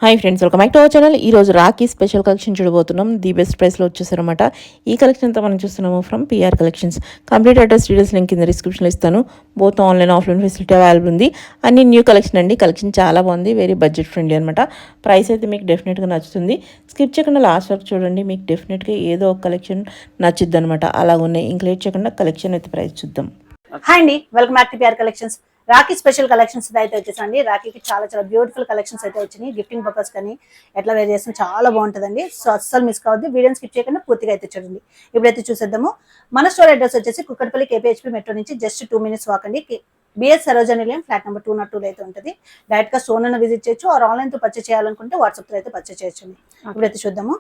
Hi friends, welcome back to our channel. ఈరోజు Rakhi special collection చూడబోతున్నాం. The best ప్రైస్లో వచ్చేసారనమాట. ఈ కలెక్షన్ అంతా మనం చూస్తున్నాము from PR collections. Complete address details link కింద డిస్క్రిప్షన్లో ఇస్తాను. Both online offline facility available ఉంది. అన్ని న్యూ కలెక్షన్ అండి. కలెక్షన్ చాలా బాగుంది, వెరీ బడ్జెట్ ఫ్రెండ్లీ అనమాట. ప్రైస్ అయితే మీకు డెఫినెట్గా నచ్చుతుంది. స్కిప్ చేయకుండా లాస్ట్ వరకు చూడండి, మీకు డెఫినెట్గా ఏదో ఒక కలెక్షన్ నచ్చుద్ది అనమాట. అలా ఉన్నాయి. ఇంక లేట్ చేయకుండా కలెక్షన్ అయితే ప్రైస్ చూద్దాం. హాయ్ అండి, welcome back to PR collections. Rakhi special collections అయితే వచ్చేసండి. రాఖీకి చాలా చాలా బ్యూటిఫుల్ కలెక్షన్స్ అయితే వచ్చినాయి. గిఫ్టింగ్ పర్పస్ కానీ ఎట్లా వేర్ చేసిన చాలా బాగుంటుందండి. సో అస్సలు మిస్ కావద్దు, వీడియోని స్కిప్ చేయకుండా పూర్తిగా అయితే చూడండి. ఇప్పుడైతే చూసేద్దాము. మన స్టోర్ అడ్రస్ వచ్చేసి కుక్కట్పల్లి కేపీహెచ్పీ మెట్రో నుంచి జస్ట్ 2 minutes వాక్ అండి. బిఎస్ సరోజని లేన్ ఫ్లాట్ నెంబర్ 202 అయితే ఉంటుంది. డైరెక్ట్ గా స్టోర్ అన్న విజిట్ చేయొచ్చు, ఆర్ ఆన్లైన్ తో పర్చేస్ చేయాలనుకుంటే వాట్సాప్ తో అయితే పర్చేస్ చేయొచ్చు. ఇప్పుడైతే చూద్దాము.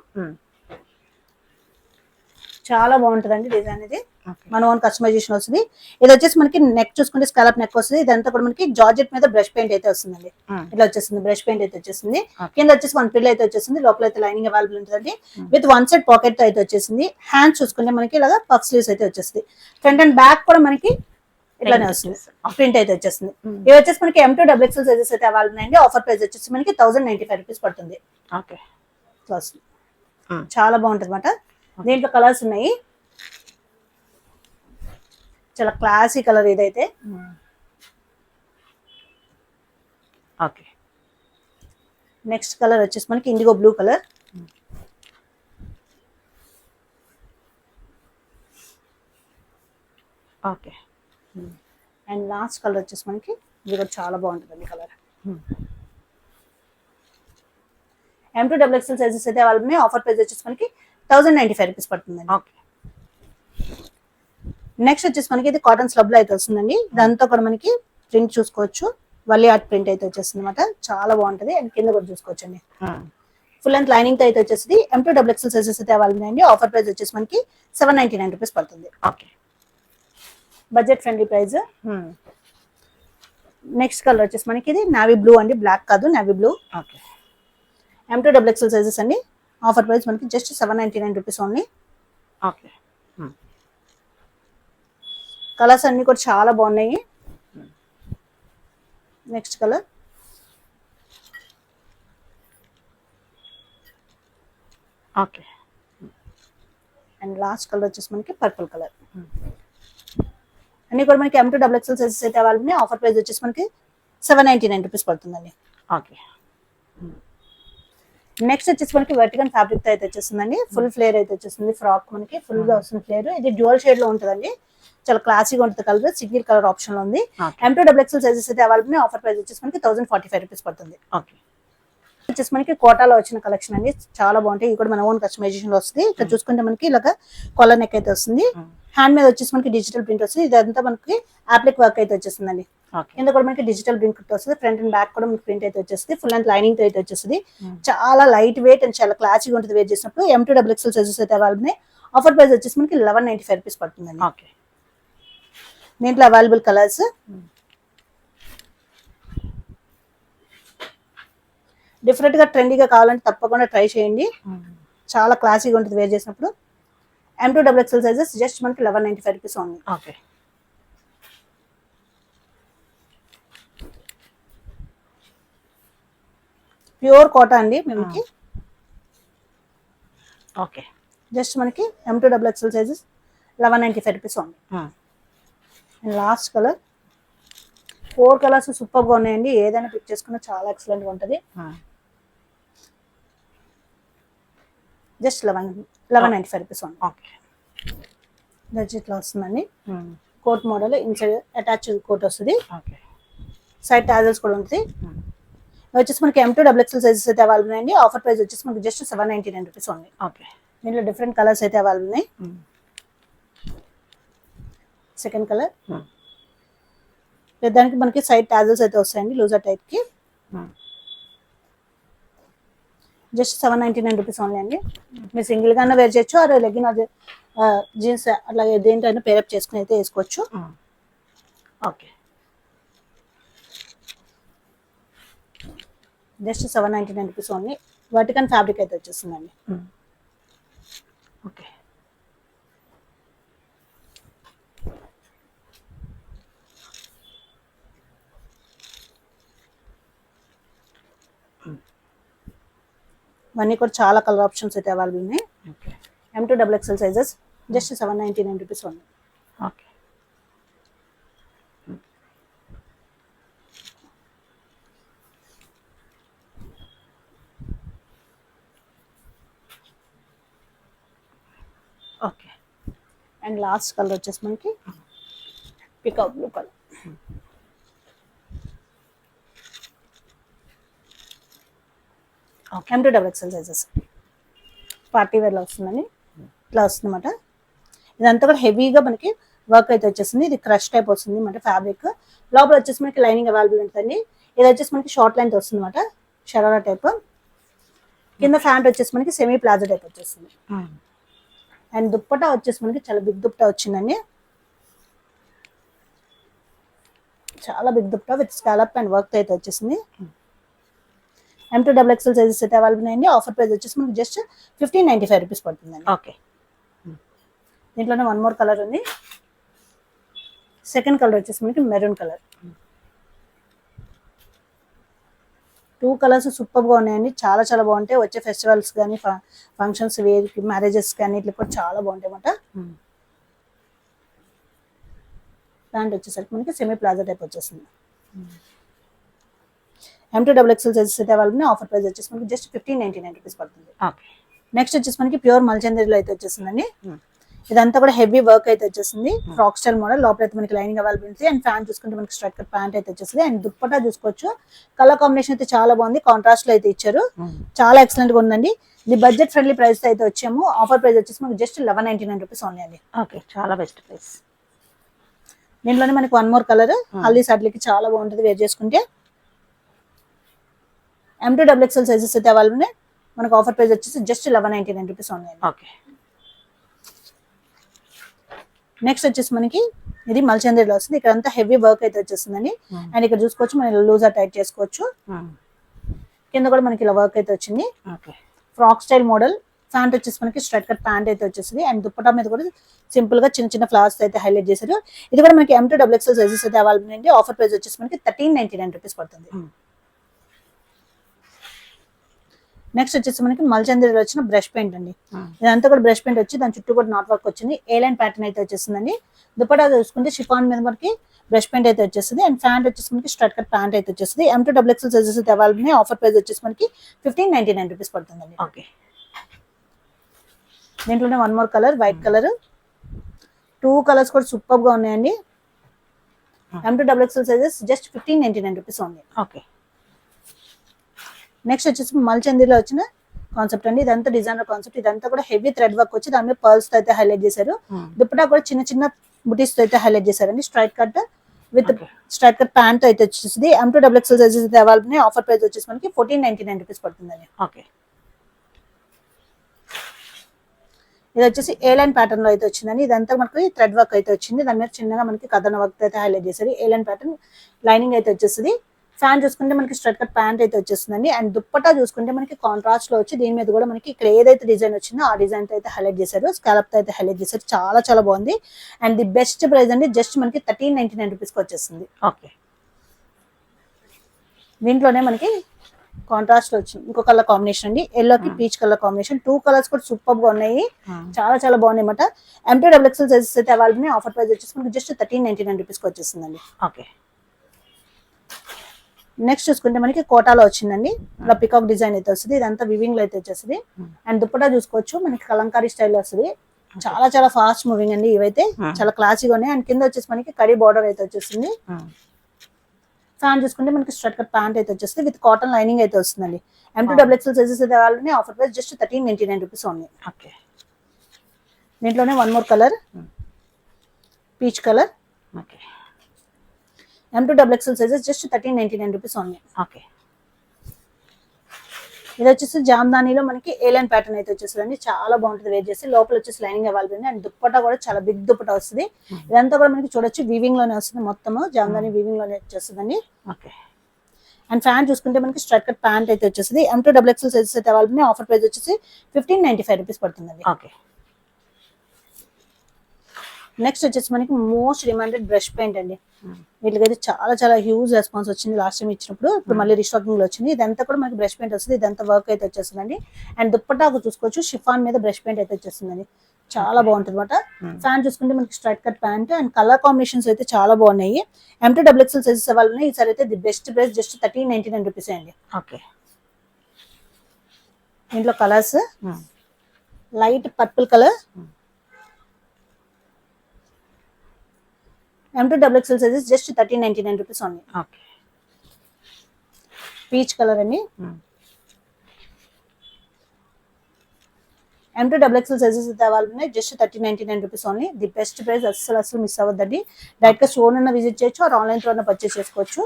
చాలా బాగుంటుందండి డిజైన్. ఇది మన ఓన్ కస్టమైజేషన్ వస్తుంది. ఇది వచ్చేసి మనకి నెక్ చూసుకుంటే స్కాలప్ నెక్ వస్తుంది. ఇదంతా కూడా మనకి జార్జెట్ మీద బ్రష్ పెయింట్ అయితే వస్తుందండి. ఇట్లా వచ్చేస్తుంది, బ్రష్ పెయింట్ అయితే వచ్చేసింది. కింద వచ్చేసి 1 పిల్ అయితే వచ్చేసింది. లోపల అయితే లైనింగ్ అవైలబుల్ ఉంటుందండి. విత్ 1 side పాకెట్ తో అయితే వచ్చేసింది. హ్యాండ్స్ చూసుకుంటే మనకి ఇలాగా పఫ్ స్లీవ్స్ అయితే వచ్చేస్తుంది. ఫ్రంట్ అండ్ బ్యాక్ కూడా మనకి ఇట్లానే వస్తుంది, ప్రింట్ అయితే వచ్చేస్తుంది. ఇది వచ్చేసి మనకి M2 XXL సైజెస్ అయితే అవైలబుల్ ఉన్నాయండి. ఆఫర్ ప్రైస్ వచ్చేసి మనకి 1095 రూపీస్ పడుతుంది. చాలా బాగుంటుంది అనమాట. దీంట్లో కలర్స్ ఉన్నాయి. చాలా క్లాసీ కలర్ ఇదైతే. ఓకే, నెక్స్ట్ కలర్ వచ్చేసి మనకి IndiGo blue colour. Okay, and last colour వచ్చేసి మనకి ఇది కూడా చాలా బాగుంటుంది కలర్. M2 XXL సైజెస్ అయితే అవైలబుల్. ఆఫర్ ప్రైస్ వచ్చేసి మనకి 1095 రూపీస్ పడుతుందండి. ఓకే. నెక్స్ట్ వచ్చేసి మనకి ఇది కాటన్ స్లబ్ లో అయితే వస్తుందండి. ఇదంతా కూడా మనకి ప్రింట్ చూసుకోవచ్చు. వల్లీ ఆర్ట్ ప్రింట్ అయితే వచ్చేస్తుంది అనమాట. చాలా బాగుంటది. అండ్ కింద కూడా చూసుకోవచ్చు అండి. ఫుల్ లెంత్ లైనింగ్ తో అయితే వచ్చేసి M2 XXL సైజెస్ అయితే అవైలబుల్ అండి. ఆఫర్ ప్రైస్ వచ్చేసి మనకి 799 రూపీస్ పడుతుంది. Okay, budget friendly price. Next colour వచ్చేసి మనకి ఇది నావీ బ్లూ అండి, బ్లాక్ కాదు, navy blue. Okay. M2 XXL sizes అండి. ఆఫర్ ప్రైస్ మనకి just 799 rupees only. Okay. Colours అన్ని కూడా చాలా బాగున్నాయి. Next colour. Okay. And last colour వచ్చేసి మనకి పర్పుల్ కలర్. అన్ని కూడా మనకి M2 XXL సైజెస్ అయితే అవైలబుల్. ఆఫర్ ప్రైస్ వచ్చేసి మనకి 799 రూపీస్ పడుతుందండి. ఓకే. నెక్స్ట్ వచ్చేసి మనకి వర్టికల్ ఫ్యాబ్రిక్ తో అయితే వచ్చేస్తుందండి. ఫుల్ ఫ్లేర్ అయితే వచ్చేస్తుంది. ఫ్రాక్ మనకి ఫుల్ గా వస్తుంది ఫ్లేర్. ఇది డ్యూయల్ షేడ్ లో ఉంటుందండి. చాలా క్లాసీగా ఉంటుంది కలర్. సింగిల్ కలర్ ఆప్షన్ లో ఉంది. M2 XXL సైజెస్ అయితే అవైలబుల్. ఆఫర్ ప్రైస్ వచ్చేసి మనకి 1045 రూపీస్ పడుతుంది. ఓకే. వచ్చేసి మనకి కోటాలో వచ్చిన కలెక్షన్ అండి. చాలా బాగుంటాయి. ఇది కూడా మన ఓన్ కస్టమైజేషన్ లో వస్తుంది. ఇక్కడ చూసుకుంటే మనకి ఇలాగా కాలర్ నెక్ అయితే వస్తుంది. హ్యాండ్ మీద వచ్చేసి మనకి డిజిటల్ ప్రింట్ వస్తుంది. ఇదంతా మనకి అప్లిక్ వర్క్ అయితే వచ్చేస్తుందండి. కింద కూడా మనకి డిజిటల్ ప్రింట్ వస్తుంది. ఫ్రంట్ అండ్ బ్యాక్ కూడా మనకి ప్రింట్ అయితే వచ్చేస్తుంది. ఫుల్ అండ్ లైనింగ్ తో అయితే వచ్చేస్తుంది. చాలా లైట్ వెయిట్ అండ్ చాలా క్లాసీగా ఉంటుంది వేర్ చేసినప్పుడు. M2 XXL సైజెస్ అయితే అవైలబుల్. ఆఫర్ ప్రైస్ వచ్చేసి మనకి 1195 రూపీస్ పడుతుందండి. ఓకే. దీంట్లో అవైలబుల్ కలర్స్. డిఫరెంట్ గా ట్రెండీగా కావాలంటే తప్పకుండా ట్రై చేయండి. చాలా క్లాసీగా ఉంటుంది వేర్ చేసినప్పుడు. M2 XXL సైజెస్ జస్ట్ మనకి 1195 rupees only. Okay. Pure cotton అండి మనకి. ఓకే. జస్ట్ మనకి M2 XXL sizes 1195 rupees only. And last colour. 4 colours super గా ఉన్నాయండి. ఏదైనా పిక్ చేసుకున్నా చాలా ఎక్సలెంట్ గా ఉంటుంది. Just 1195 rupees only. ఓకే. ఇట్లా వస్తుందండి. Coat model. Inside attach coat వస్తుంది. ఓకే. సైడ్ టాజల్స్ కూడా ఉంటుంది. వచ్చేసి మనకి M2 XXL సైజెస్ అయితే అవైలబుల్ అండి. ఆఫర్ ప్రైస్ వచ్చేసి మనకి జస్ట్ 799 రూపీస్ ఓన్లీ. ఓకే. దీంట్లో డిఫరెంట్ కలర్స్ అయితే అవైలబుల్ ఉన్నాయి. Second colour. దానికి మనకి సైడ్ టాజల్స్ అయితే వస్తాయండి లూజర్ టైప్ కి. జస్ట్ 799 రూపీస్ ఓన్లీ అండి. మీరు సింగిల్ గానే వేర్ చేయొచ్చు, అదే లెగ్గిన్ అదే జీన్స్ అట్లా దేంటైనా పేరప్ చేసుకుని అయితే వేసుకోవచ్చు. Okay. Just 799 rupees only. Vertical fabric అయితే వచ్చేస్తుందండి. ఓకే. ఇవన్నీ కూడా చాలా కలర్ ఆప్షన్స్ అయితే అవైలబుల్ ఉన్నాయి. Okay M2XXL sizes just 799 rupees ఉంది. Okay okay and last colour వచ్చేసి మనకి peacock blue colour. M2XXL sizes party వేర్లో వస్తుందని ఇట్లా వస్తుందన్నమాట. ఇదంతా కూడా హెవీగా మనకి వర్క్ అయితే వచ్చేసింది. ఇది క్రష్ టైప్ వస్తుంది అనమాట ఫ్యాబ్రిక్. లోపల వచ్చేసి మనకి లైనింగ్ అవైలబుల్ ఉంటుందండి. ఇది వచ్చేసి మనకి షార్ట్ లెంత్ వస్తుంది అనమాట, షరారా టైప్. కింద ఫ్యాంట్ వచ్చేసి మనకి సెమీ ప్లాజో టైప్ వచ్చేస్తుంది. అండ్ దుప్పటా వచ్చేసి మనకి చాలా బిగ్ దుప్పటా వచ్చిందండి, చాలా big dupatta with scallop and work అయితే వచ్చేసింది. M2XXL సైజెస్ అయితే అవైలబుల్ ఉన్నాయండి. ఆఫర్ ప్రైస్ వచ్చేసి మనకి జస్ట్ 1595 రూపీస్ పడుతుందండి. ఓకే దీంట్లోనే వన్ మోర్ కలర్ ఉంది. సెకండ్ కలర్ వచ్చేసి మనకి మెరూన్ కలర్. 2 కలర్స్ సూపర్గా ఉన్నాయండి, చాలా చాలా బాగుంటాయి. వచ్చే ఫెస్టివల్స్ కానీ ఫంక్షన్స్ వేర్కి మ్యారేజెస్ కానీ ఇట్లా కూడా చాలా బాగుంటాయి అన్నమాట. ప్యాంట్ వచ్చేసరికి మనకి సెమీ ప్లాజో టైప్ వచ్చేస్తుంది. M2XXL సైజెస్ అయితే అవైలబుల్. ఆఫర్ ప్రైస్ వచ్చేసి మనకి జస్ట్ 1599 రూపీస్ పడుతుంది. ఓకే నెక్స్ట్ వచ్చేసి మనకి ప్యూర్ మల్చందరిలో అయితే వచ్చేసిందండి. ఇదంతా కూడా హెవీ వర్క్ అయితే వచ్చేసింది, ఫ్రాక్ స్టైల్ మోడల్. లోపల అయితే మనకి లైనింగ్ అవైలబుల్ ఉంది. అండ్ ఫ్యాన్ చూసుకుంటే మనకి స్ట్రైట్ కట్ ప్యాంట్ అయితే వచ్చేసింది. అండ్ దుప్పటా చూసుకోవచ్చు, కలర్ కాంబినేషన్ అయితే చాలా బాగుంది, కాంట్రాస్ట్ లో అయితే ఇచ్చారు, చాలా ఎక్సలెంట్ గా ఉందండి. ఇది బడ్జెట్ ఫ్రెండ్లీ ప్రైస్ అయితే వచ్చాము. ఆఫర్ ప్రైస్ వచ్చేసి మనకి జస్ట్ 1199 రూపీస్ ఓన్లీ అండి. ఓకే చాలా బెస్ట్ ప్రైస్. దీంట్లోనే మనకి వన్ మోర్ కలర్, హల్దీ సాట్లకి చాలా బాగుంటుంది వేర్ చేసుకుంటే. M2XXL సైజెస్ అయితే అవైలబుల్ ఉన్నాయి. మనకు ఆఫర్ ప్రైస్ వచ్చేసి just 1199 rupees only. Okay next వచ్చేసి మనకి ఇది మల్చందరిలో వస్తుంది. ఇక్కడ అంతా హెవీ వర్క్ అయితే వచ్చేసిందండి. అండ్ ఇక్కడ చూసుకోవచ్చు మనం లూజర్ టైట్ చేసుకోవచ్చు. కింద కూడా మనకి ఇలా వర్క్ అయితే వచ్చింది, ఫ్రాక్ స్టైల్ మోడల్. ప్యాంట్ వచ్చేసి మనకి స్ట్రైట్ కట్ ప్యాంట్ అయితే వచ్చేసింది. అండ్ దుప్పటా మీద కూడా సింపుల్ గా చిన్న చిన్న ఫ్లవర్స్ అయితే హైలైట్ చేశారు. ఇది కూడా మనకి M2XXL సైజెస్ అయితే అవైలబుల్ అండి. ఆఫర్ ప్రైస్ వచ్చేసి మనకి 1399 రూపీస్ పడుతుంది. నెక్స్ట్ వచ్చేసి మనకి మల్చందరిలో వచ్చిన బ్రష్ పెయింట్ అండి. ఇదంతా కూడా బ్రష్ పెయింట్ వచ్చి దాని చుట్టూ కూడా నాట్ వర్క్ వచ్చింది. ఏ లైన్ ప్యాటర్న్ అయితే వచ్చేసిందండి. దుపట్టా చూసుకుంటే షిఫాన్ మీద మనకి బ్రష్ పెయింట్ అయితే వచ్చేసింది. అండ్ ప్యాంట్ వచ్చేసి మనకి స్ట్రైట్ కట్ ప్యాంట్ అయితే వచ్చేసింది. M2XXL సైజెస్ అయితే అవైలబుల్ ఉన్నాయి. ఆఫర్ ప్రైస్ వచ్చేసి మనకి 1599 రూపీస్ పడుతుందండి. ఓకే దీంట్లోనే one more colour, white colour. 2 colours కూడా సూపర్ గా ఉన్నాయండి. M2XXL sizes just 1599 rupees only. Okay next వచ్చేసి మల్చందీలో వచ్చిన కాన్సెప్ట్ అండి. ఇదంతా డిజైనర్ కాన్సెప్ట్. ఇదంతా కూడా హెవీ థ్రెడ్ వర్క్ వచ్చి దాని మీద పర్ల్స్ తో అయితే హైలైట్ చేశారు. దుపట్టా కూడా చిన్న చిన్న బుటీస్ తో అయితే హైలైట్ చేశారండి. Straight cut with straight cut pant అయితే వచ్చేసింది. M2XXL సైజెస్ అయితే అవైలబుల్ ఉన్నాయి. ఆఫర్ ప్రైస్ వచ్చేసి మనకి 1499 రూపీస్ పడుతుందండి. ఓకే ఇది వచ్చేసి ఏ లైన్ ప్యాటర్న్ లో అయితే వచ్చిందండి. ఇదంతా మనకి థ్రెడ్ వర్క్ అయితే వచ్చింది. దాని మీద చిన్నగా మనకి కథన వర్క్ అయితే హైలైట్ చేశారు. ఏ లైన్ ప్యాటర్న్ లైనింగ్ అయితే వచ్చేసింది. ఫ్యాన్ చూసుకుంటే మనకి స్ట్రైట్ కట్ ప్యాంట్ అయితే వచ్చేస్తుందండి. అండ్ దుప్పటా చూసుకుంటే మనకి కాంట్రాస్ట్ లో వచ్చి దీని మీద కూడా మనకి ఇక్కడ ఏదైతే డిజైన్ వచ్చిందో ఆ డిజైన్ తో అయితే హైలైట్ చేశారు, స్కాలప్ తో అయితే హైలైట్ చేశారు. చాలా చాలా బాగుంది. అండ్ ది బెస్ట్ ప్రైస్ అండి, జస్ట్ మనకి 1399 రూపీస్ కి వచ్చేస్తుంది. ఓకే దీంట్లోనే మనకి కాంట్రాస్ట్ లో వచ్చింది ఇంకో కలర్ కాంబినేషన్ అండి, ఎల్లోకి పీచ్ కలర్ కాంబినేషన్. 2 కలర్స్ కూడా సూపర్ గా ఉన్నాయి, చాలా చాలా బాగున్నాయి అన్నమాట. M2XXL సైజెస్ అయితే అవైలబుల్ ఉన్నాయి. ఆఫర్ ప్రైస్ వచ్చేసి మనకి జస్ట్ 1399 రూపీస్ కి వచ్చేస్తుందండి. ఓకే నెక్స్ట్ చూసుకుంటే మనకి కోటాలో వచ్చిందండి. ఇలా పికాక్ డిజైన్ అయితే వస్తుంది. ఇదంతా వివింగ్ లో అయితే వచ్చేస్తుంది. అండ్ దుప్పటా చూసుకోవచ్చు మనకి కలంకారీ స్టైల్ వస్తుంది. చాలా చాలా ఫాస్ట్ మూవింగ్ అండి. ఇవైతే చాలా క్లాసీగా ఉన్నాయి. అండ్ కింద వచ్చేసి మనకి కడీ బార్డర్ అయితే వచ్చేసింది. ఫ్యాన్ చూసుకుంటే మనకి స్ట్రైట్ కట్ ప్యాంట్ అయితే వచ్చేస్తుంది విత్ కాటన్ లైనింగ్ అయితే వస్తుందండి. M2XXL సైజెస్ అయితే వాళ్ళని offer price just 1399 rupees only. Okay దీంట్లోనే one more colour, peach colour. Okay M2XXL sizes just 1399 rupees only. Okay ఇది వచ్చేసి జామ్దానీలో మనకి ఏ లైన్ ప్యాటర్న్ అయితే వచ్చేస్తుంది. చాలా బాగుంటుంది వేర్ చేసి. లోపల వచ్చేసి లైనింగ్ అవైలబుల్ ఉంది. అండ్ దుప్పటా కూడా చాలా బిగ్ దుప్పటా వస్తుంది. ఇదంతా కూడా మనకి చూడొచ్చు వీవింగ్ లోనే వస్తుంది. మొత్తము జామ్దానీ వీవింగ్ లోనే వచ్చేస్తుందండి. ఓకే అండ్ ఫ్యాన్ చూసుకుంటే మనకి స్ట్రైట్ కట్ ప్యాంట్ అయితే వచ్చేస్తుంది. M2XXL సైజెస్ అయితే అవైలబుల్ ఉన్నాయి. ఆఫర్ ప్రైస్ వచ్చేసి 1595 రూపీస్ పడుతుందండి. ఓకే నెక్స్ట్ వచ్చేసి మనకి మోస్ట్ డిమాండెడ్ బ్రష్ పెయింట్ అండి. వీటికైతే చాలా చాలా హ్యూజ్ రెస్పాన్స్ వచ్చింది లాస్ట్ టైం ఇచ్చినప్పుడు. ఇప్పుడు మళ్ళీ రీస్టాకింగ్ లో వచ్చింది. ఇదంతా కూడా మనకి బ్రష్ పెయింట్ వస్తుంది. ఇదంతా వర్క్ అయితే వచ్చేస్తుందండి. అండ్ దుప్పట్టా చూసుకోవచ్చు, షిఫాన్ మీద బ్రష్ పెయింట్ అయితే వచ్చేస్తుందండి. చాలా బాగుంటుంది అనమాట. ఫ్యాన్ చూసుకుంటే మనకి straight cut pant and colour combinations అయితే చాలా బాగున్నాయి. M2 XXL సైజెస్ అవైలబుల్ ఉన్నాయి. ఈసారి అయితే the best price just 1399 rupees అండి. ఓకే. దీంట్లో colours light purple colour, M2 XXL sizes just 1399 rupees only. Okay. Peach colour అండి. M2 XXL సైజెస్ అయితే అవైలబుల్ ఉన్నాయి. Just 1399 rupees only. The best price. అస్సలు మిస్ అవ్వద్దండి. డైరెక్ట్ గా స్టోర్ అన్న visit చేయొచ్చు, ఆర్ ఆన్లైన్ త్రూ పర్చేస్ చేసుకోవచ్చు.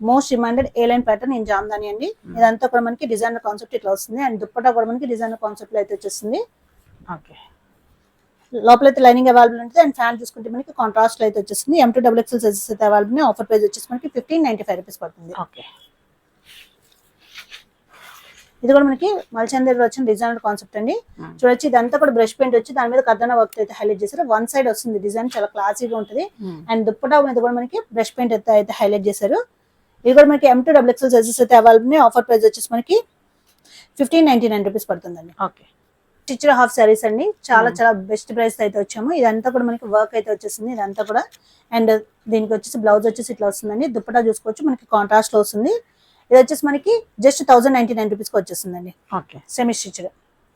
Most demanded A line pattern in Jamdani అండి. ఇదంతా కూడా మనకి డిజైనర్ కాన్సెప్ట్ ఇట్లా వస్తుంది. అండ్ దుప్పట్టా కూడా మనకి డిజైనర్ కాన్సెప్ట్ లో అయితే వచ్చేస్తుంది. ఓకే. లోపలైతే లైనింగ్ అవైలబుల్ ఉంటుంది. అండ్ ఫ్యాన్ చూసుకుంటే మనకి కాంట్రాస్ట్ లో అయితే వచ్చేస్తుంది. M2 XXL సైజెస్ అయితే అవైలబుల్ ఉన్నాయి. ఆఫర్ ప్రైస్ వచ్చేసి మనకి 1595 రూపీస్ పడుతుంది. ఓకే. ఇది కూడా మనకి మల్చందర్ వచ్చిన డిజైనర్ కాన్సెప్ట్ అండి. చూడొచ్చు, ఇదంతా కూడా బ్రష్ పెయింట్ వచ్చి దాని మీద కర్దన వర్క్ అయితే హైలైట్ చేశారు. వన్ సైడ్ వస్తుంది డిజైన్, చాలా క్లాసీగా ఉంటుంది. అండ్ దుప్పటా మీద కూడా మనకి బ్రష్ పెయింట్ అయితే హైలైట్ చేశారు. ఇది కూడా మనకి M2 XXL సైజెస్ అయితే అవైలబుల్ ఉన్నాయి. ఆఫర్ ప్రైస్ వచ్చేసి మనకి 1599 రూపీస్ పడుతుందండి. ఓకే. స్టిచ్డ్ హాఫ్ సారీస్ అండి. చాలా చాలా బెస్ట్ ప్రైస్ అయితే వచ్చాము. ఇదంతా కూడా మనకి వర్క్ అయితే వచ్చేసింది ఇదంతా కూడా. అండ్ దీనికి వచ్చేసి బ్లౌజ్ వచ్చేసి ఇట్లా వస్తుందండి. దుప్పటా చూసుకోవచ్చు, మనకి కాంట్రాస్ట్ లో వస్తుంది. ఇది వచ్చేసి మనకి జస్ట్ 1099 రూపీస్ కి వచ్చేస్తుందండి. Okay. Semi stitched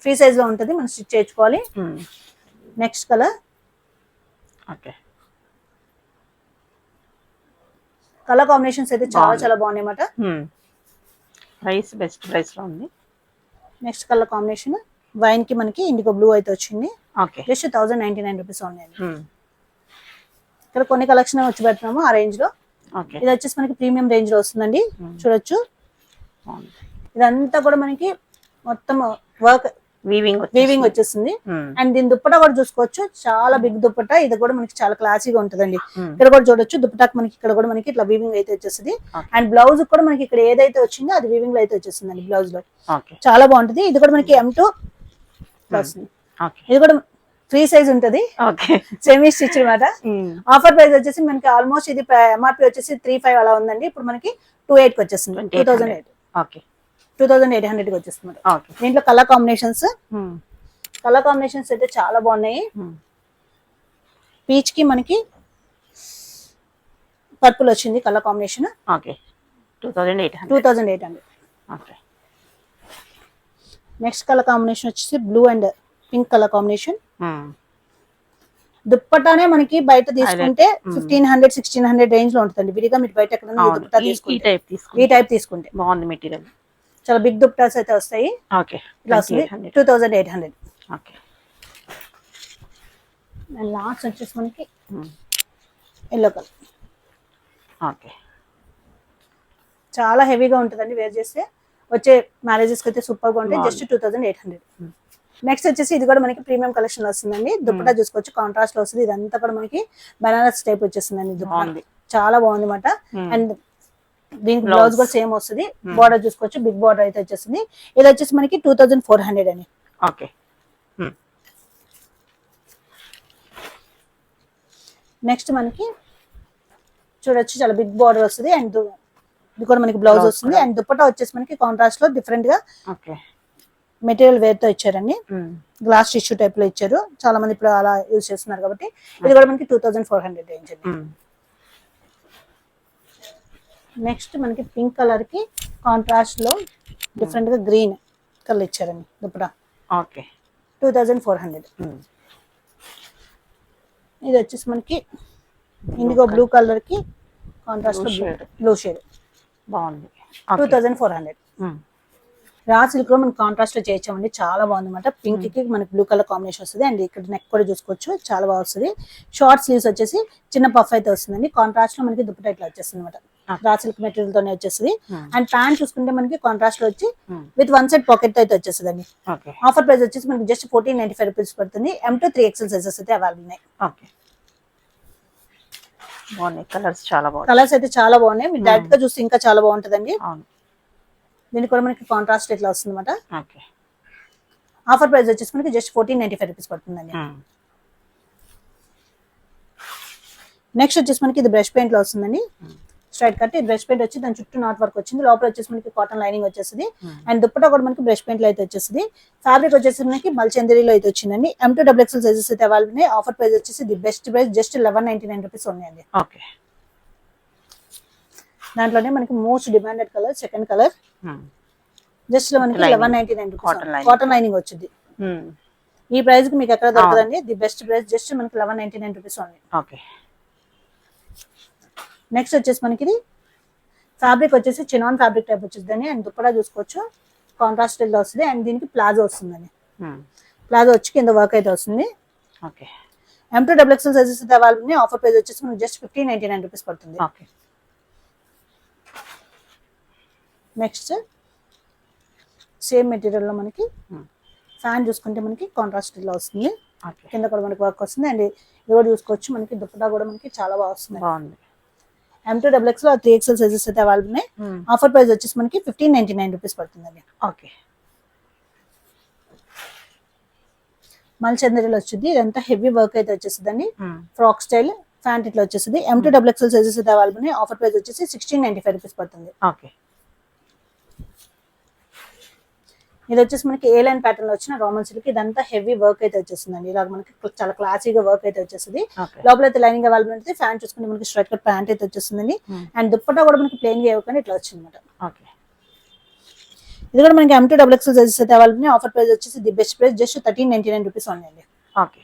free size లో ఉంటుంది, మనం స్టిచ్ చేయించుకోవాలి. Next colour. Okay. Colour combinations అయితే చాలా చాలా బాగున్నాయి అన్నమాట. ప్రైస్ బెస్ట్ ప్రైస్ లో ఉంది. నెక్స్ట్ కలర్ కాంబినేషన్ వైన్ కి మనకి ఇండిగో బ్లూ అయితే వచ్చింది. ఓకే. జస్ట్ 1099 రూపీస్ ఉన్నాయండి. ఇక్కడ కొన్ని కలెక్షన్ వచ్చి పెడుతున్నాము ఆ రేంజ్ లో. ఓకే. ఇది వచ్చేసి మనకి ప్రీమియం రేంజ్ లో వస్తుందండి. చూడొచ్చు, ఇదంతా కూడా మనకి మొత్తం వర్క్ వీవింగ్ వచ్చేస్తుంది. అండ్ దీని దుప్పటా కూడా చూసుకోవచ్చు, చాలా బిగ్ దుప్పటా. ఇది కూడా మనకి చాలా క్లాసీగా ఉంటుందండి. ఇక్కడ కూడా చూడొచ్చు, దుప్పటాకి మనకి ఇక్కడ కూడా మనకి ఇట్లా వీవింగ్ అయితే వచ్చేస్తుంది. అండ్ బ్లౌజ్ కూడా మనకి ఇక్కడ ఏదైతే వచ్చిందో అది వీవింగ్ లో అయితే వచ్చేస్తుందండి బ్లౌజ్ లో. చాలా బాగుంటుంది. ఇది కూడా మనకి M2 ఇది కూడా ఫ్రీ సైజ్ ఉంటది, సెమీ స్టిచ్ అనమాట. ఆఫర్ ప్రైస్ వచ్చేసి మనకి ఆల్మోస్ట్ ఇది MRP వచ్చేసి 35 అలా ఉందండి. ఇప్పుడు మనకి 28 కి వచ్చేస్తుంది. 2800 కి వచ్చేస్తుంది. దీంట్లో కలర్ కాంబినేషన్స్ అయితే చాలా బాగున్నాయి. పీచ్ కి మనకి పర్పుల్ వచ్చింది colour combination. 2800. Next colour combination వచ్చేసి blue and pink colour combination. దుప్పటానే మనకి బయట తీసుకుంటే 1500-1600 రేంజ్ లో ఉంటుందండి. విడిగా మీరు బయట ఎక్కడ ఈ టైప్ తీసుకుంటే బాగుంది మెటీరియల్. చాలా బిగ్ దుప్పటాస్ అయితే వస్తాయి. ఇలా వస్తుంది 2800. అండ్ లాస్ట్ వచ్చేసి మనకి ఎల్లో కలర్. చాలా హెవీగా ఉంటుందండి వేర్ చేస్తే. వచ్చే మ్యారేజెస్ కి అయితే సూపర్ గా ఉంటాయి. జస్ట్ 2800. నెక్స్ట్ వచ్చేసి ఇది కూడా మనకి ప్రీమియం కలెక్షన్ వస్తుందండి. దుప్పటా చూసుకోవచ్చు, కాంట్రాస్ట్ లో వస్తుంది. ఇదంతా కూడా మనకి బనారస్ టైప్ వచ్చేస్తుందండి. దుప్పటా చాలా బాగుంది అనమాట. అండ్ దీనికి బ్లౌజ్ కూడా సేమ్ వస్తుంది. బార్డర్ చూసుకోవచ్చు, బిగ్ బార్డర్ అయితే వచ్చేస్తుంది. ఇది వచ్చేసి మనకి 2400 అని. నెక్స్ట్ మనకి చూడొచ్చు, చాలా బిగ్ బార్డర్ వస్తుంది. అండ్ ఇది కూడా మనకి బ్లౌజ్ వస్తుంది. అండ్ దుప్పటా వచ్చేసి మనకి కాంట్రాస్ట్ లో డిఫరెంట్ గా మెటీరియల్ వేర్ తో ఇచ్చారండి. గ్లాస్ టిష్యూ టైప్ లో ఇచ్చారు. చాలా మంది ఇప్పుడు అలా యూజ్ చేస్తున్నారు కాబట్టి. ఇది కూడా మనకి 2400 రేంజ్ అండి. నెక్స్ట్ మనకి పింక్ కలర్ కి కాంట్రాస్ట్ లో డిఫరెంట్ గా గ్రీన్ కలర్ ఇచ్చారండి దుప్పటా. 2400. ఇది వచ్చేసి మనకి ఇండిగో బ్లూ కలర్ కి కాంట్రాస్ట్ లో బ్లూ షేడ్ బాగుంది. 2400. రా సిల్క్ లో మనకి కాంట్రాస్ట్ లో చేయించామండి. చాలా బాగుంది అనమాట. పింక్ కి మనకి బ్లూ కలర్ కాంబినేషన్ వస్తుంది. అండ్ ఇక్కడ నెక్ కూడా చూసుకోవచ్చు, చాలా బాగా వస్తుంది. షార్ట్ స్లీవ్స్ వచ్చేసి చిన్న పఫ్ అయితే వస్తుందండి. కాంట్రాస్ట్ లో మనకి దుప్పటా ఇట్లా వచ్చేస్తుంది అనమాట. రా సిల్క్ మెటీరియల్ తోనే వచ్చేస్తుంది. అండ్ ప్యాంట్ చూసుకుంటే మనకి కాంట్రాస్ట్ లో వచ్చి విత్ వన్ సైడ్ పాకెట్ అయితే వచ్చేస్తుంది అండి. ఆఫర్ ప్రైస్ వచ్చేసి మనకి జస్ట్ 1495 రూపీస్ పడుతుంది. M2 3XL సైజెస్ అయితే అవైలబుల్ ఉన్నాయి. కలర్స్ అయితే చాలా బాగున్నాయి. మీరు డైరెక్ట్ గా చూస్తే ఇంకా చాలా బాగుంటుందండి. దీనికి కూడా మనకి కాంట్రాస్ట్ ఇట్లా వస్తుంది అనమాట. ఆఫర్ ప్రైస్ వచ్చేసి మనకి జస్ట్ 1495 రూపీస్ పడుతుందండి. నెక్స్ట్ వచ్చేసి మనకి ఇది బ్రష్ పెయింట్ లో వస్తుందండి, స్ట్రైట్ కట్. ఈ బ్రష్ పెయింట్ వచ్చి దాని చుట్టూ నాట్ వర్క్ వచ్చింది, లోపల వచ్చేసి మనకి కాటన్ లైనింగ్ వచ్చేసింది. అండ్ దుప్పటా కూడా మనకి బ్రష్ పెయింట్ లో అయితే వచ్చేసింది. ఫ్యాబ్రిక్ వచ్చేసి మనకి మల్చందరిలో అయితే వచ్చిందండి. M2XXL సైజెస్ అయితే అవైలబుల్ ఉన్నాయి. ఆఫర్ ప్రైస్ వచ్చేసి the best price just 1199 rupees ఉన్నాయండి. ఓకే. దాంట్లోనే మనకి most demanded colour second colour, just మనకి 1199 రూపీస్ కాటన్ లైనింగ్ వచ్చింది. ఈ ప్రైస్ కి మీకు ఎక్కడ దొరకదండి, ది బెస్ట్ ప్రైస్ జస్ట్ మనకి 1199 రూపీస్ ఉంది. ఓకే. నెక్స్ట్ వచ్చేసి మనకి ఇది ఫ్యాబ్రిక్ వచ్చేసి చినాన్ ఫ్యాబ్రిక్ టైప్ వచ్చేసిందని. అండ్ దుప్పటా చూసుకోవచ్చు కాంట్రాస్ట్ లో వస్తుంది. అండ్ దీనికి ప్లాజో వస్తుందండి, ప్లాజో వచ్చి కింద వర్క్ అయితే వస్తుంది. ఓకే. M2XXL సైజెస్ అయితే అవైలబుల్ ఉన్నాయి. ఆఫర్ ప్రైస్ వచ్చేసి మనకి జస్ట్ 1599 రూపీస్ పడుతుంది. ఓకే. నెక్స్ట్ సేమ్ మెటీరియల్ లో మనకి ఫ్యాన్ చూసుకుంటే మనకి కాంట్రాస్ట్ లో వస్తుంది. కింద కూడా మనకి వర్క్ వస్తుంది. అండ్ ఇది కూడా చూసుకోవచ్చు మనకి దుప్పటా కూడా మనకి చాలా బాగా వస్తుంది. M2XXL 3XL సైజెస్ అయితే అవైలబుల్ ఉన్నాయి. ఆఫర్ ప్రైస్ వచ్చేసి మనకి 1599 రూపీస్ పడుతుంది. ఓకే. మల్చందరిలో వచ్చింది, ఇదంతా హెవీ వర్క్ అయితే వచ్చేసిందండి. ఫ్రాక్ స్టైల్ ఫ్యాంట్ ఇట్లా వచ్చేసింది. M2XXL సైజెస్ అయితే అవైలబుల్ ఉన్నాయి. ఆఫర్ ప్రైస్ వచ్చేసి 1695 రూపీస్ పడుతుంది. ఓకే. ఇది వచ్చేసి మనకి ఏ లైన్ ప్యాటర్న్ లో వచ్చిన రోమన్ సిల్క్, ఇదంతా హెవీ వర్క్ అయితే వచ్చేసిందండి. ఇలా మనకి చాలా క్లాసీగా వర్క్ అయితే వచ్చేసింది. లోపల అయితే లైనింగ్ అవైలబుల్ ఉంటుంది. ఫ్యాన్ చూసుకుంటే మనకి స్ట్రైట్ కట్ ప్యాంట్ అయితే వచ్చేసిందండి. అండ్ దుప్పట్టా కూడా మనకి ప్లెయిన్ గా ఇవ్వకుండా ఇట్లా వచ్చింది అనమాట. ఇది కూడా మనకి M2XXL సైజెస్ అయితే అవైలబుల్ ఉన్నాయి. ఆఫర్ ప్రైస్ వచ్చేసి the best price just 1399 rupees ఉన్నాయండి. ఓకే.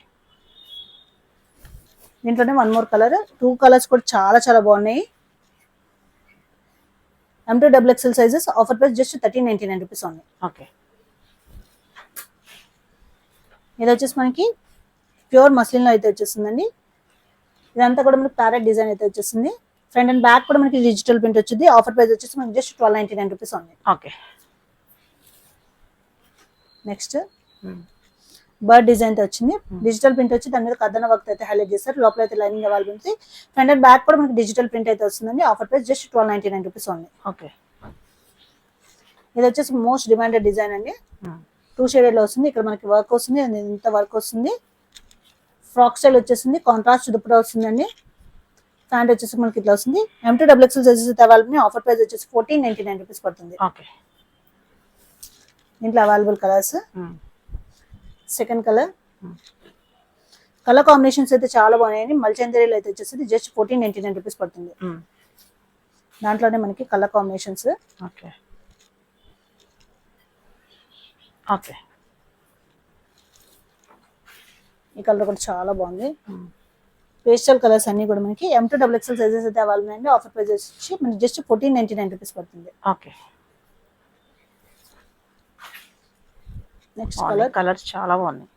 దీంట్లోనే వన్ మోర్ కలర్, 2 కలర్స్ కూడా చాలా చాలా బాగున్నాయి. M2XXL sizes offer price just 1399 rupees ఉన్నాయి. ఓకే. ఇది వచ్చేసి మనకి ప్యూర్ మస్లిన్ లో అయితే వచ్చేసిందండి. ఇదంతా కూడా మనకి ప్యారెట్ డిజైన్ అయితే వచ్చేసింది. ఫ్రంట్ అండ్ బ్యాక్ కూడా మనకి డిజిటల్ ప్రింట్ వచ్చింది. ఆఫర్ ప్రైస్ వచ్చేసి మనకి జస్ట్ 1299 రూపీస్ ఉంది. ఓకే. నెక్స్ట్ బర్డ్ డిజైన్ తో వచ్చింది, డిజిటల్ ప్రింట్ వచ్చి దాని మీద కథన వర్క్ అయితే హైలైట్ చేస్తారు. లోపల అయితే లైనింగ్ అవైలబుల్ ఉంది. ఫ్రంట్ అండ్ బ్యాక్ కూడా మనకి డిజిటల్ ప్రింట్ అయితే వస్తుందండి. ఆఫర్ ప్రైస్ జస్ట్ 1299 రూపీస్ ఉంది. ఓకే. ఇది వచ్చేసి మోస్ట్ డిమాండెడ్ డిజైన్ అండి. 2 షేడెడ్ లో వస్తుంది. ఇక్కడ మనకి వర్క్ వస్తుంది, ఇంత వర్క్ వస్తుంది. ఫ్రాక్ స్టైల్ వచ్చేసింది, కాంట్రాస్ట్ దుప్పటా వస్తుందండి. ప్యాంట్ వచ్చేసి మనకి ఇట్లా వస్తుంది. M2XXL సైజెస్ అయితే అవైలబుల్. ఆఫర్ ప్రైస్ వచ్చేసి 1499 రూపీస్ పడుతుంది. ఓకే. దీంట్లో available colours second colour, colour combinations అయితే చాలా బాగున్నాయండి. మల్చందరిలో అయితే వచ్చేసి జస్ట్ 1499 రూపీస్ పడుతుంది. దాంట్లోనే మనకి కలర్ కాంబినేషన్స్. ఓకే. ఓకే. ఈ కలర్ కూడా చాలా బాగుంది. పేస్టల్ కలర్స్ అన్ని కూడా మనకి M2XXL సైజెస్ అయితే అవైలబుల్ అండి. ఆఫర్ ప్రైస్ వచ్చి మనకి జస్ట్ 1499 రూపీస్ పడుతుంది. ఓకే. నెక్స్ట్ కలర్స్ చాలా బాగున్నాయి.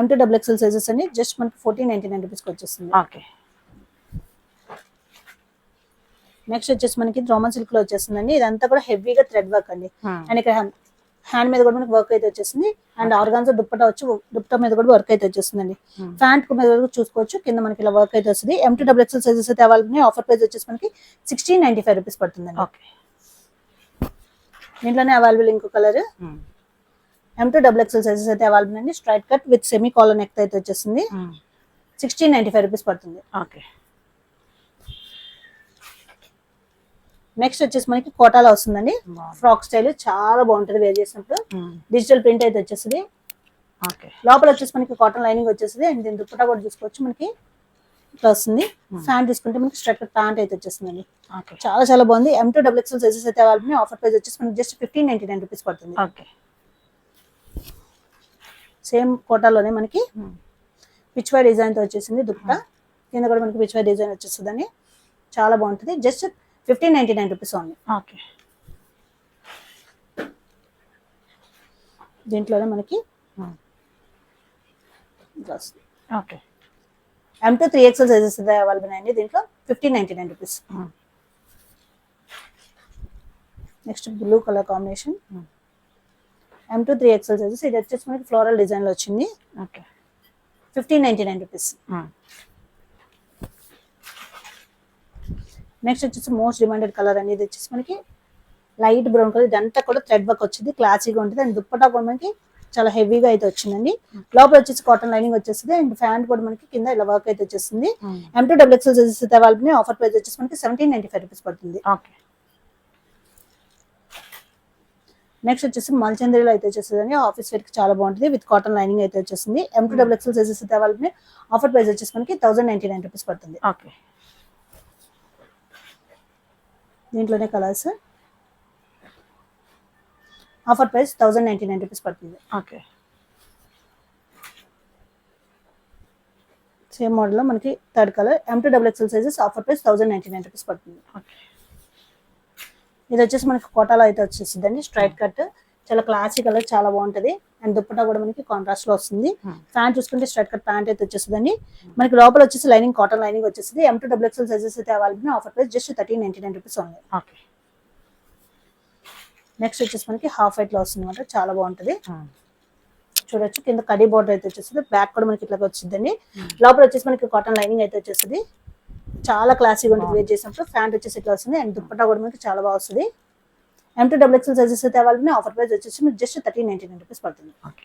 M2XXL సైజెస్ అండి, జస్ట్ మనకి 1499 రూపీస్ వచ్చేస్తుంది. ఓకే. నెక్స్ట్ వచ్చేసి మనకి రోమన్ సిల్క్ లో వచ్చేస్తుందండి. ఇదంతా కూడా హెవీగా థ్రెడ్ వర్క్ అండి. అండ్ ఇక్కడ హ్యాండ్ మీద కూడా మనకి వర్క్ అయితే వచ్చేసింది. అండ్ ఆర్గాన్జా దుప్పటా వచ్చి దుప్పటా మీద కూడా వర్క్ అయితే వచ్చేస్తుందండి. ప్యాంట్ మీద కూడా చూసుకోవచ్చు, కింద మనకి ఇలా వర్క్ అయితే వస్తుంది. M2XXL సైజెస్ అయితే అవైలబుల్. ఆఫర్ ప్రైస్ వచ్చేసి మనకి 1695 రూపీస్ పడుతుందండి. ఓకే. దీంట్లోనే అవైలబుల్ ఇంకో కలర్, M2XXL సైజెస్ అయితే అవైలబుల్ అండి. Straight cut with semi collar neck అయితే వచ్చేసింది. 1695 రూపీస్ పడుతుంది. ఓకే. నెక్స్ట్ వచ్చేసి మనకి కోటాలో వస్తుందండి. ఫ్రాక్ స్టైల్ చాలా బాగుంటుంది వేర్ చేసినప్పుడు. డిజిటల్ ప్రింట్ అయితే వచ్చేసింది. లోపల వచ్చేసి మనకి కాటన్ లైనింగ్ వచ్చేసింది. అండ్ దీని దుప్పటా కూడా చూసుకోవచ్చు మనకి ఇట్లా వస్తుంది. ఫ్యాంట్ తీసుకుంటే మనకి స్ట్రైట్ ప్యాంట్ అయితే వచ్చేస్తుందండి. చాలా చాలా బాగుంది. M2XXL సైజెస్ అయితే అవైలబుల్. ఆఫర్ ప్రైస్ వచ్చేసి మనకి జస్ట్ 1599 రూపీస్ పడుతుంది. సేమ్ కోటాలోనే మనకి పిచ్వై డిజైన్ తో వచ్చేసింది దుప్పటా. కింద కూడా మనకి పిచ్వై డిజైన్ వచ్చేస్తుందండి. చాలా బాగుంటుంది. Just 1599 rupees only. ఓకే. దీంట్లోనే మనకి ఓకే. M2XXL సైజెస్ అవైలబుల్ అండి. దీంట్లో 1599 rupees. Next blue colour combination, M2XXL sizes. ఇది వచ్చేసి మనకి ఫ్లోరల్ డిజైన్ లో వచ్చింది. ఓకే. 1599 రూపీస్. నెక్స్ట్ వచ్చేసి మోస్ట్ డిమాండెడ్ కలర్ అండి. ఇది వచ్చేసి మనకి లైట్ బ్రౌన్ కలర్. ఇదంతా కూడా థ్రెడ్ వర్క్ వచ్చింది, క్లాసీగా ఉంటుంది. అండ్ దుప్పటా కూడా మనకి చాలా హెవీగా అయితే వచ్చిందండి. లోపల వచ్చేసి కాటన్ లైనింగ్ వచ్చేస్తుంది అండ్ ఫ్యాంట్ కూడా మనకి కింద ఇలా వర్క్ అయితే వచ్చేస్తుంది. M2XL సైజెస్ అయితే అవైలబుల్. ఆఫర్ ప్రైస్ వచ్చేసి మనకి 1795 రూపీస్ పడుతుంది. ఓకే. నెక్స్ట్ వచ్చేసి మల్చంద్రిలో అయితే వచ్చేస్తుంది. ఆఫీస్ వేర్ కి చాలా బాగుంటుంది. విత్ కాటన్ లైనింగ్ అయితే వచ్చేస్తుంది. M2XL సైజెస్ అయితే అవైలబుల్. ఆఫర్ ప్రైస్ వచ్చేసి మనకి 1099 రూపీస్ పడుతుంది. ఓకే. దీంట్లోనే కలర్స్. ఆఫర్ ప్రైస్ 1099 రూపీస్ పడుతుంది. ఓకే. సేమ్ మోడల్ లో మనకి third colour M2XL sizes offer price 1099 rupees పడుతుంది. ఓకే. ఇది వచ్చేసి మనకి కోటాలో అయితే వచ్చేసిందండి. స్ట్రైట్ కట్ చాలా క్లాసిక్ కలర్, చాలా బాగుంటది. అండ్ దుప్పటా కూడా మనకి కాంట్రాస్ట్ లో వస్తుంది. ప్యాంట్ చూసుకుంటే స్ట్రైట్ కట్ ప్యాంట్ అయితే వచ్చేస్తుందండి. మనకి లోపల వచ్చేసి లైనింగ్ కాటన్ లైనింగ్ వచ్చేసింది. M2XL సైజెస్ అయితే available. Offer price just 1399 rupees only. Okay. Next వచ్చేసి మనకి హాఫ్ వైట్ లో వస్తుంది అనమాట. చాలా బాగుంటది. చూడొచ్చు కింద కడీ బోర్డర్ అయితే వచ్చేస్తుంది. బ్యాక్ కూడా మనకి ఇట్లా వచ్చిందండి. లోపల వచ్చేసి మనకి కాటన్ లైనింగ్ అయితే వచ్చేస్తుంది. చాలా క్లాసిక్ ఉంటుంది వేర్ చేసినప్పుడు. ప్యాంట్ వచ్చేసి ఇట్లా వస్తుంది అండ్ దుప్పటా కూడా మనకి చాలా బాగా వస్తుంది. M2XL సైజెస్ అయితే అవైలబుల్. ఆఫర్ ప్రైస్ వచ్చేసి జస్ట్ 1399 రూపీస్ పడుతుంది. ఓకే.